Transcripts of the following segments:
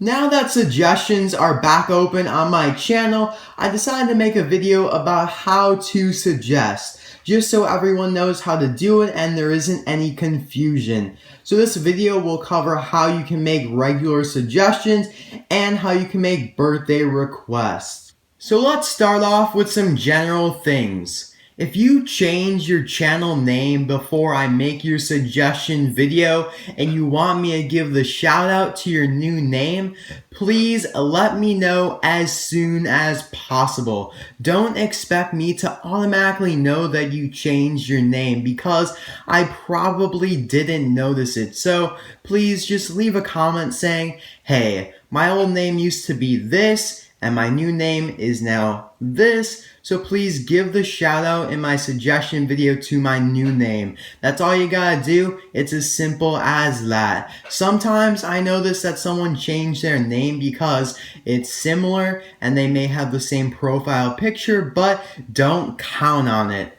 Now that suggestions are back open on my channel, I decided to make a video about how to suggest, just so everyone knows how to do it and there isn't any confusion. So this video will cover how you can make regular suggestions and how you can make birthday requests. So let's start off with some general things. If you change your channel name before I make your suggestion video and you want me to give the shout out to your new name, please let me know as soon as possible. Don't expect me to automatically know that you changed your name because I probably didn't notice it. So please just leave a comment saying, hey, my old name used to be this and my new name is now this, so please give the shout out in my suggestion video to my new name. That's all you gotta do. It's as simple as that. Sometimes I notice that someone changed their name because it's similar and they may have the same profile picture, but don't count on it.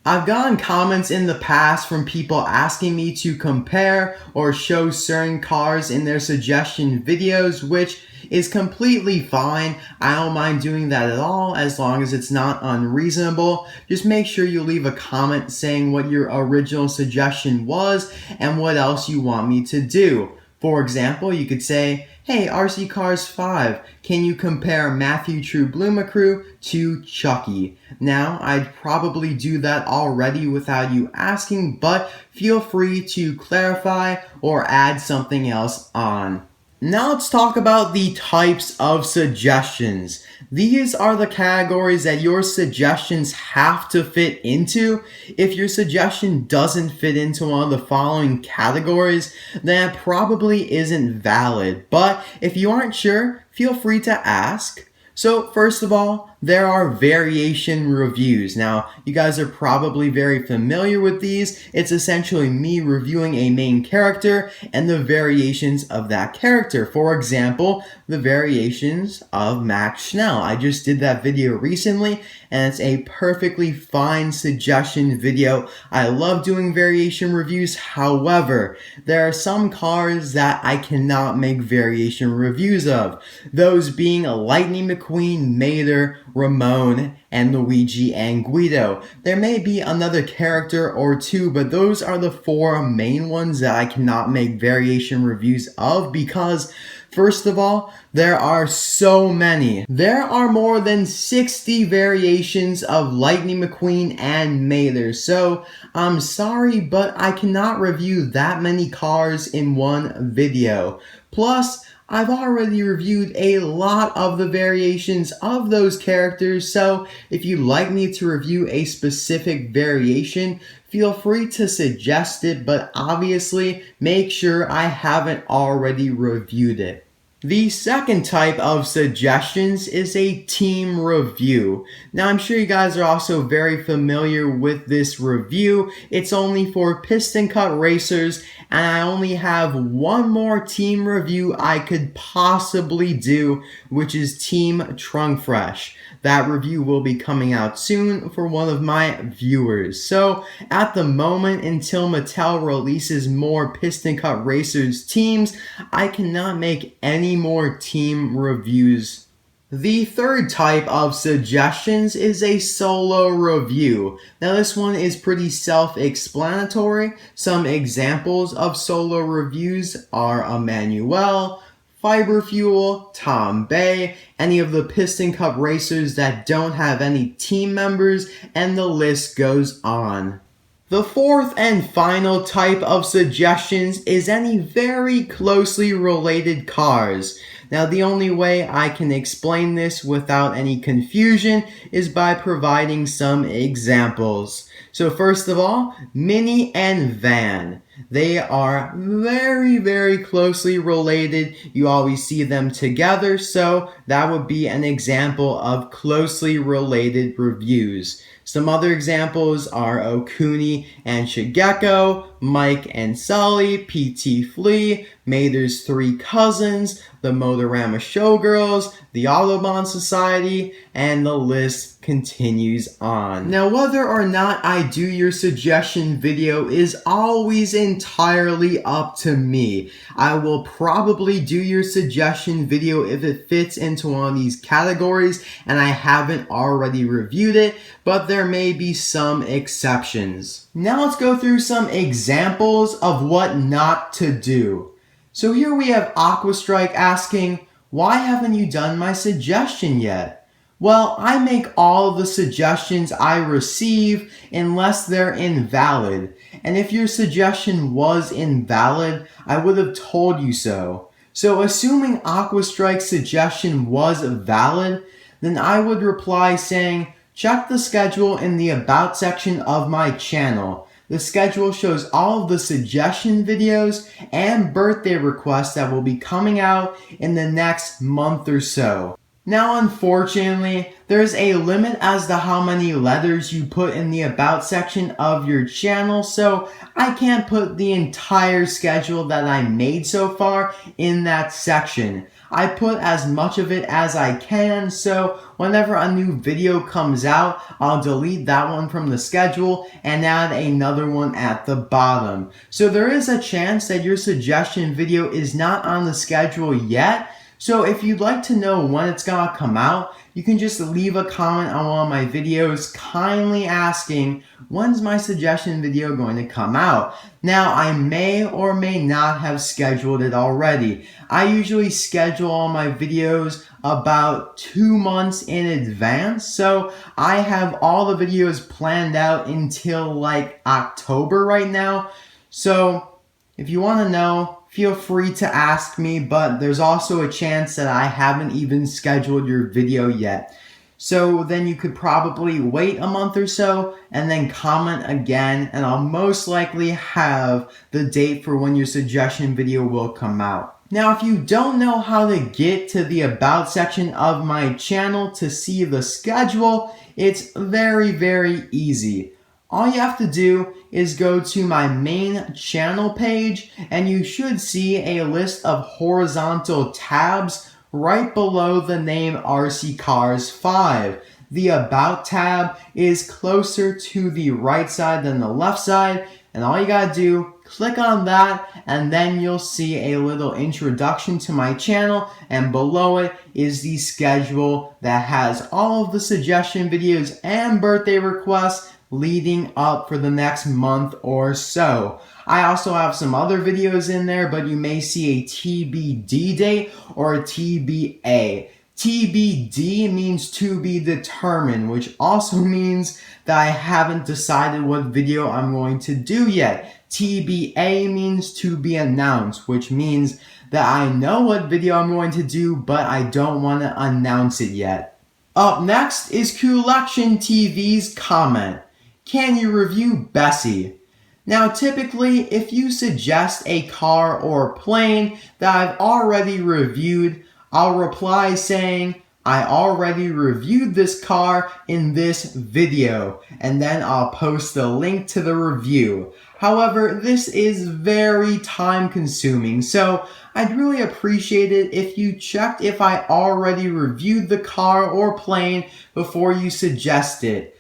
I've gotten comments in the past from people asking me to compare or show certain cars in their suggestion videos, which is completely fine. I don't mind doing that at all as long as it's not unreasonable. Just make sure you leave a comment saying what your original suggestion was and what else you want me to do. For example, you could say, hey, RC Cars 5, can you compare Matthew True Bluemacrew to Chucky? Now, I'd probably do that already without you asking, but feel free to clarify or add something else on. Now let's talk about the types of suggestions. These are the categories that your suggestions have to fit into. If your suggestion doesn't fit into one of the following categories, then it probably isn't valid. But if you aren't sure, feel free to ask. So first of all, there are variation reviews. Now, you guys are probably very familiar with these. It's essentially me reviewing a main character and the variations of that character. For example, the variations of Max Schnell. I just did that video recently and it's a perfectly fine suggestion video. I love doing variation reviews. However, there are some cars that I cannot make variation reviews of. Those being Lightning McQueen, Mater, Ramon, and Luigi and Guido. There may be another character or two, but those are the four main ones that I cannot make variation reviews of because, first of all, there are so many. There are more than 60 variations of Lightning McQueen and Mater, so I'm sorry, but I cannot review that many cars in one video. Plus, I've already reviewed a lot of the variations of those characters, so if you'd like me to review a specific variation, feel free to suggest it, but obviously make sure I haven't already reviewed it. The second type of suggestions is a team review. Now I'm sure you guys are also very familiar with this review. It's only for Piston Cup racers and I only have one more team review I could possibly do, which is Team Trunk Fresh. That review will be coming out soon for one of my viewers. So at the moment, until Mattel releases more Piston Cup Racers teams, I cannot make any more team reviews. The third type of suggestions is a solo review. Now this one is pretty self-explanatory. Some examples of solo reviews are Emmanuel, Fiber Fuel, Tom Bay, any of the Piston Cup racers that don't have any team members, and the list goes on. The fourth and final type of suggestions is any very closely related cars. Now the only way I can explain this without any confusion is by providing some examples. So first of all, Mini and Van. They are very, very closely related. You always see them together, so that would be an example of closely related reviews. Some other examples are Okuni and Shigeko, Mike and Sully, PT Flea, Mater's Three Cousins, the Motorama Showgirls, the Autobahn Society, and the list continues on. Now, whether or not I do your suggestion video is always entirely up to me. I will probably do your suggestion video if it fits into one of these categories and I haven't already reviewed it, but there may be some exceptions. Now let's go through some examples of what not to do. So here we have Aquastrike asking, why haven't you done my suggestion yet? Well, I make all of the suggestions I receive unless they're invalid. And if your suggestion was invalid, I would have told you so. So assuming Aquastrike's suggestion was valid, then I would reply saying, check the schedule in the About section of my channel. The schedule shows all of the suggestion videos and birthday requests that will be coming out in the next month or so. Now, unfortunately, there's a limit as to how many letters you put in the About section of your channel, so I can't put the entire schedule that I made so far in that section. I put as much of it as I can, so whenever a new video comes out, I'll delete that one from the schedule and add another one at the bottom. So there is a chance that your suggestion video is not on the schedule yet. So if you'd like to know when it's gonna come out, you can just leave a comment on one of my videos kindly asking, when's my suggestion video going to come out? Now, I may or may not have scheduled it already. I usually schedule all my videos about 2 months in advance, so I have all the videos planned out until like October right now. So if you want to know, feel free to ask me, but there's also a chance that I haven't even scheduled your video yet. So then you could probably wait a month or so and then comment again, and I'll most likely have the date for when your suggestion video will come out. Now, if you don't know how to get to the About section of my channel to see the schedule, it's very, very easy. All you have to do is go to my main channel page and you should see a list of horizontal tabs right below the name RC Cars 5. The About tab is closer to the right side than the left side, and all you gotta do, click on that, and then you'll see a little introduction to my channel, and below it is the schedule that has all of the suggestion videos and birthday requests leading up for the next month or so. I also have some other videos in there, but you may see a TBD date or a TBA. TBD means to be determined, which also means that I haven't decided what video I'm going to do yet. TBA means to be announced, which means that I know what video I'm going to do, but I don't want to announce it yet. Up next is Collection TV's comment. Can you review Bessie? Now, typically, if you suggest a car or plane that I've already reviewed, I'll reply saying, I already reviewed this car in this video, and then I'll post the link to the review. However, this is very time consuming, so I'd really appreciate it if you checked if I already reviewed the car or plane before you suggest it.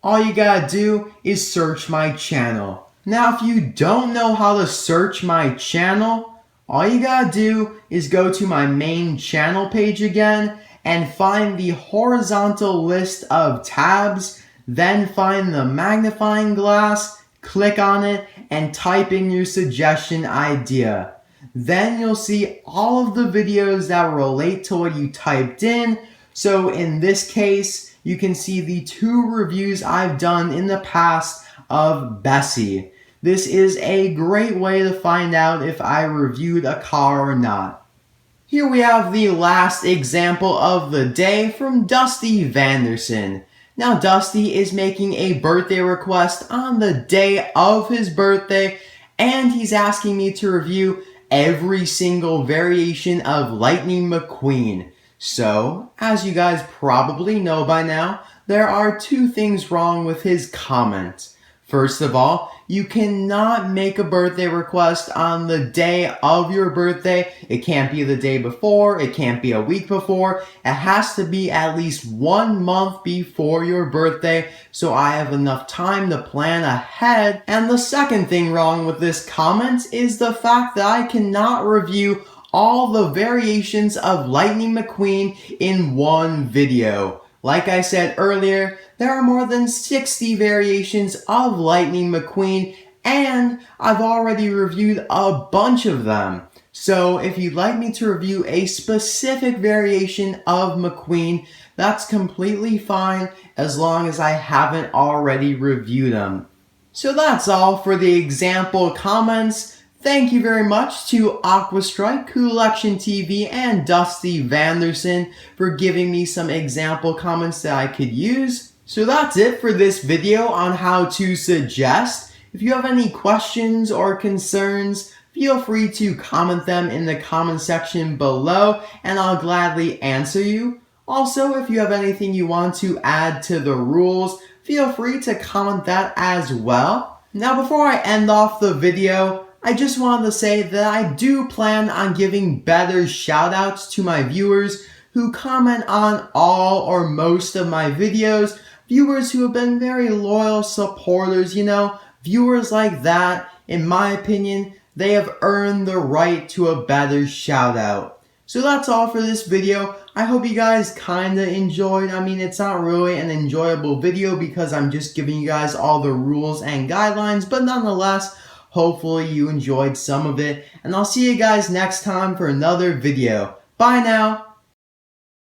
All you gotta do is search my channel. Now, if you don't know how to search my channel, all you gotta do is go to my main channel page again and find the horizontal list of tabs, then find the magnifying glass, click on it, and type in your suggestion idea. Then you'll see all of the videos that relate to what you typed in. So in this case, you can see the 2 reviews I've done in the past of Bessie. This is a great way to find out if I reviewed a car or not. Here we have the last example of the day from Dusty Vanderson. Now, Dusty is making a birthday request on the day of his birthday, and he's asking me to review every single variation of Lightning McQueen. So, as you guys probably know by now, there are two things wrong with his comment. First of all, you cannot make a birthday request on the day of your birthday. It can't be the day before. It can't be a week before. It has to be at least 1 month before your birthday, so I have enough time to plan ahead. And the second thing wrong with this comment is the fact that I cannot review all the variations of Lightning McQueen in one video. Like I said earlier, there are more than 60 variations of Lightning McQueen, and I've already reviewed a bunch of them. So if you'd like me to review a specific variation of McQueen, that's completely fine as long as I haven't already reviewed them. So that's all for the example comments. Thank you very much to Aquastrike, Collection TV, and Dusty Vanderson for giving me some example comments that I could use. So that's it for this video on how to suggest. If you have any questions or concerns, feel free to comment them in the comment section below and I'll gladly answer you. Also, if you have anything you want to add to the rules, feel free to comment that as well. Now before I end off the video, I just wanted to say that I do plan on giving better shoutouts to my viewers who comment on all or most of my videos. Viewers who have been very loyal supporters, viewers like that, in my opinion, they have earned the right to a better shoutout. So that's all for this video. I hope you guys kinda enjoyed. I mean, it's not really an enjoyable video because I'm just giving you guys all the rules and guidelines, but nonetheless, hopefully you enjoyed some of it, and I'll see you guys next time for another video. Bye now!